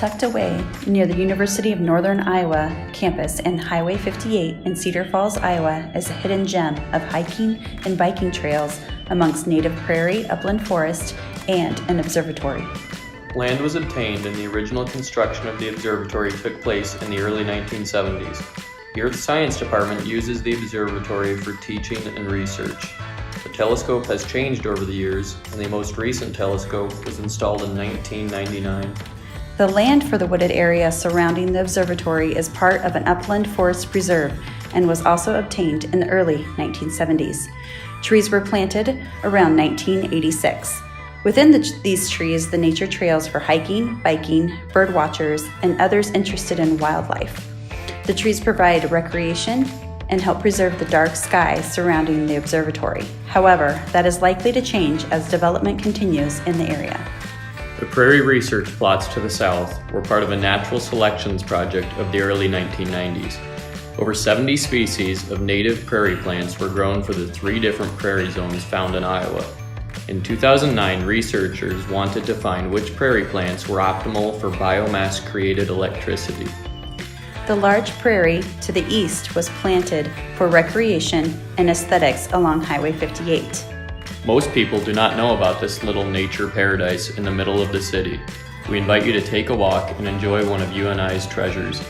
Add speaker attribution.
Speaker 1: tucked away near the University of Northern Iowa campus and Highway 58 in Cedar Falls, Iowa, is a hidden gem of hiking and biking trails amongst native prairie, upland forest, and an observatory.
Speaker 2: Land was obtained and the original construction of the observatory took place in the early 1970s. The Earth Science Department uses the observatory for teaching and research. The telescope has changed over the years, and the most recent telescope was installed in 1999.
Speaker 1: The land for the wooded area surrounding the observatory is part of an upland forest preserve and was also obtained in the early 1970s. Trees were planted around 1986. Within these trees, the nature trails for hiking, biking, bird watchers, and others interested in wildlife. The trees provide recreation and help preserve the dark sky surrounding the observatory. However, that is likely to change as development continues in the area.
Speaker 2: The Prairie research plots to the south were part of a natural selections project of the early 1990s. Over 70 species of native prairie plants were grown for the 3 different prairie zones found in Iowa. In 2009, researchers wanted to find which prairie plants were optimal for biomass-created electricity.
Speaker 1: The large prairie to the east was planted for recreation and aesthetics along Highway 58.
Speaker 2: Most people do not know about this little nature paradise in the middle of the city. We invite you to take a walk and enjoy one of UNI's treasures.